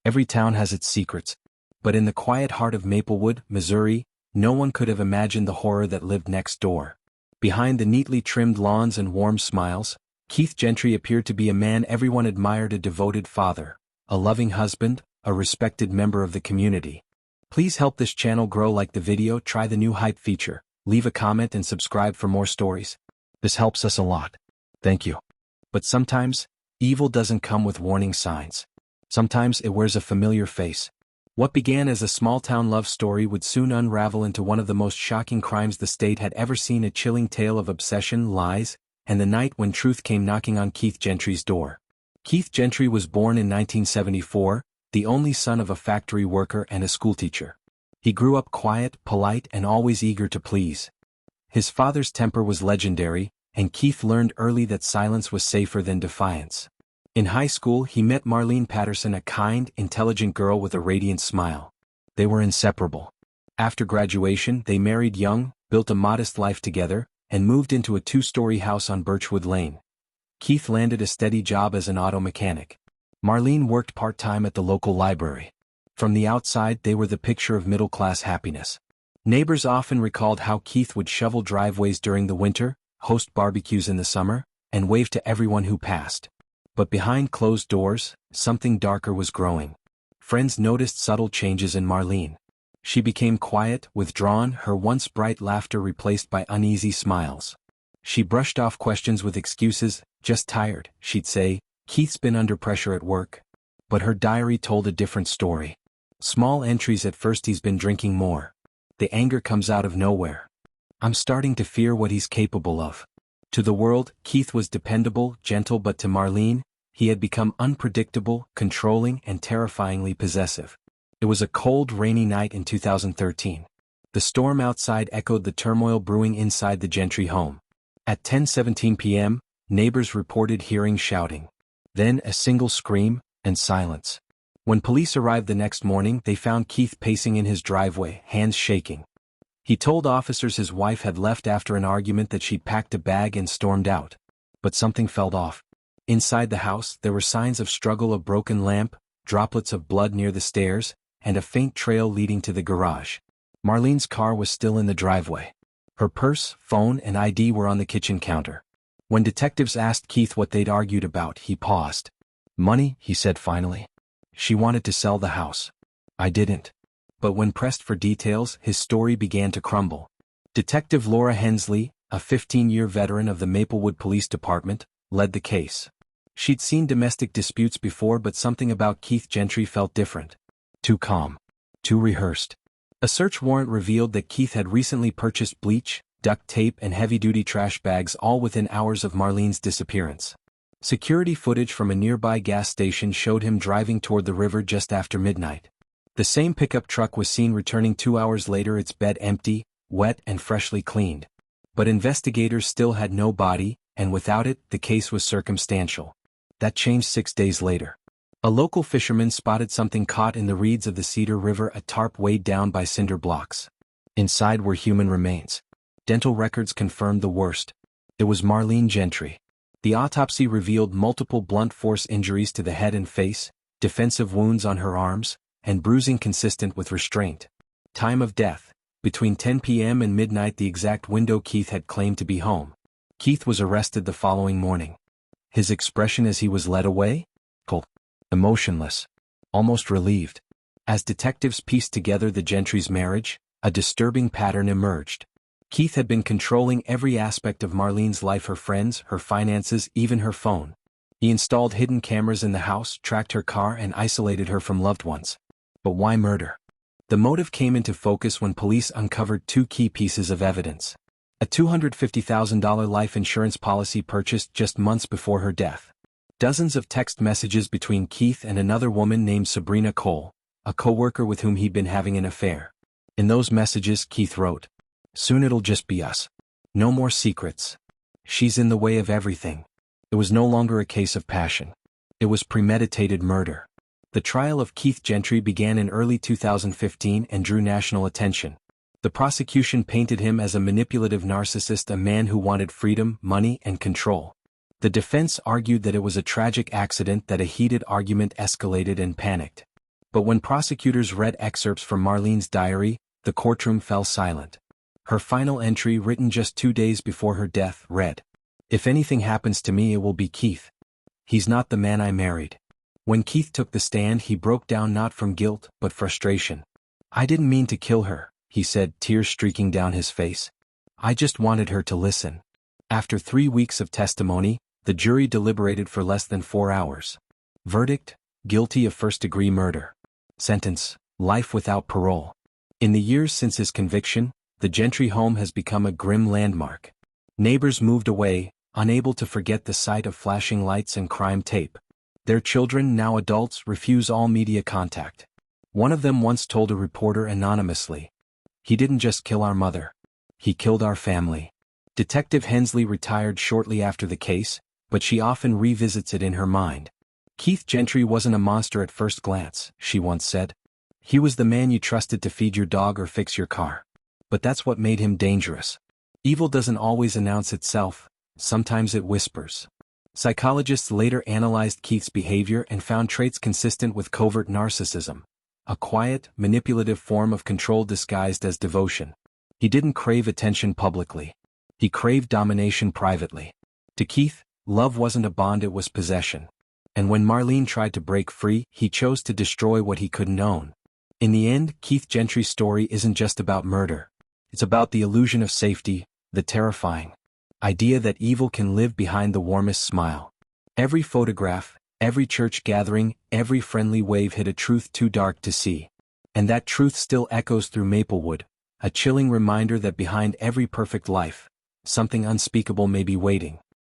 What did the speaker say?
Every town has its secrets. But in the quiet heart of Maplewood, Missouri, no one could have imagined the horror that lived next door. Behind the neatly trimmed lawns and warm smiles, Keith Gentry appeared to be a man everyone admired, a devoted father, a loving husband, a respected member of the community. Please help this channel grow. Like the video, try the new hype feature, leave a comment and subscribe for more stories. This helps us a lot. Thank you. But sometimes, evil doesn't come with warning signs. Sometimes it wears a familiar face. What began as a small-town love story would soon unravel into one of the most shocking crimes the state had ever seen, a chilling tale of obsession, lies, and the night when truth came knocking on Keith Gentry's door. Keith Gentry was born in 1974, the only son of a factory worker and a schoolteacher. He grew up quiet, polite, and always eager to please. His father's temper was legendary, and Keith learned early that silence was safer than defiance. In high school, he met Marlene Patterson, a kind, intelligent girl with a radiant smile. They were inseparable. After graduation, they married young, built a modest life together, and moved into a 2-story house on Birchwood Lane. Keith landed a steady job as an auto mechanic. Marlene worked part-time at the local library. From the outside, they were the picture of middle-class happiness. Neighbors often recalled how Keith would shovel driveways during the winter, host barbecues in the summer, and wave to everyone who passed. But behind closed doors, something darker was growing. Friends noticed subtle changes in Marlene. She became quiet, withdrawn, her once bright laughter replaced by uneasy smiles. She brushed off questions with excuses. Just tired, she'd say. Keith's been under pressure at work. But her diary told a different story. Small entries: at first he's been drinking more. The anger comes out of nowhere. I'm starting to fear what he's capable of. To the world, Keith was dependable, gentle, but to Marlene, he had become unpredictable, controlling, and terrifyingly possessive. It was a cold, rainy night in 2013. The storm outside echoed the turmoil brewing inside the Gentry home. At 10:17 p.m., neighbors reported hearing shouting. Then a single scream, and silence. When police arrived the next morning, they found Keith pacing in his driveway, hands shaking. He told officers his wife had left after an argument, that she'd packed a bag and stormed out. But something felt off. Inside the house, there were signs of struggle: a broken lamp, droplets of blood near the stairs, and a faint trail leading to the garage. Marlene's car was still in the driveway. Her purse, phone, and ID were on the kitchen counter. When detectives asked Keith what they'd argued about, he paused. Money, he said finally. She wanted to sell the house. I didn't. But when pressed for details, his story began to crumble. Detective Laura Hensley, a 15-year veteran of the Maplewood Police Department, led the case. She'd seen domestic disputes before, but something about Keith Gentry felt different. Too calm. Too rehearsed. A search warrant revealed that Keith had recently purchased bleach, duct tape, and heavy-duty trash bags, all within hours of Marlene's disappearance. Security footage from a nearby gas station showed him driving toward the river just after midnight. The same pickup truck was seen returning 2 hours later, its bed empty, wet, and freshly cleaned. But investigators still had no body, and without it, the case was circumstantial. That changed 6 days later. A local fisherman spotted something caught in the reeds of the Cedar River, a tarp weighed down by cinder blocks. Inside were human remains. Dental records confirmed the worst. It was Marlene Gentry. The autopsy revealed multiple blunt force injuries to the head and face, defensive wounds on her arms, and bruising consistent with restraint. Time of death: between 10 p.m. and midnight, the exact window Keith had claimed to be home. Keith was arrested the following morning. His expression as he was led away? Cold. Emotionless. Almost relieved. As detectives pieced together the Gentry's marriage, a disturbing pattern emerged. Keith had been controlling every aspect of Marlene's life: her friends, her finances, even her phone. He installed hidden cameras in the house, tracked her car, and isolated her from loved ones. But why murder? The motive came into focus when police uncovered 2 key pieces of evidence. A $250,000 life insurance policy purchased just months before her death. Dozens of text messages between Keith and another woman named Sabrina Cole, a co-worker with whom he'd been having an affair. In those messages, Keith wrote, "Soon it'll just be us. No more secrets. She's in the way of everything." It was no longer a case of passion. It was premeditated murder. The trial of Keith Gentry began in early 2015 and drew national attention. The prosecution painted him as a manipulative narcissist, a man who wanted freedom, money, and control. The defense argued that it was a tragic accident, that a heated argument escalated and panicked. But when prosecutors read excerpts from Marlene's diary, the courtroom fell silent. Her final entry, written just 2 days before her death, read, "If anything happens to me, it will be Keith. He's not the man I married." When Keith took the stand, he broke down not from guilt, but frustration. "I didn't mean to kill her," he said, tears streaking down his face. "I just wanted her to listen." After 3 weeks of testimony, the jury deliberated for less than 4 hours. Verdict: guilty of first-degree murder. Sentence: life without parole. In the years since his conviction, the Gentry home has become a grim landmark. Neighbors moved away, unable to forget the sight of flashing lights and crime tape. Their children, now adults, refuse all media contact. One of them once told a reporter anonymously, "He didn't just kill our mother. He killed our family." Detective Hensley retired shortly after the case, but she often revisits it in her mind. "Keith Gentry wasn't a monster at first glance," she once said. "He was the man you trusted to feed your dog or fix your car. But that's what made him dangerous. Evil doesn't always announce itself, sometimes it whispers." Psychologists later analyzed Keith's behavior and found traits consistent with covert narcissism, a quiet, manipulative form of control disguised as devotion. He didn't crave attention publicly. He craved domination privately. To Keith, love wasn't a bond, it was possession. And when Marlene tried to break free, he chose to destroy what he couldn't own. In the end, Keith Gentry's story isn't just about murder. It's about the illusion of safety, the terrifying idea that evil can live behind the warmest smile. Every photograph, every church gathering, every friendly wave hid a truth too dark to see. And that truth still echoes through Maplewood, a chilling reminder that behind every perfect life, something unspeakable may be waiting.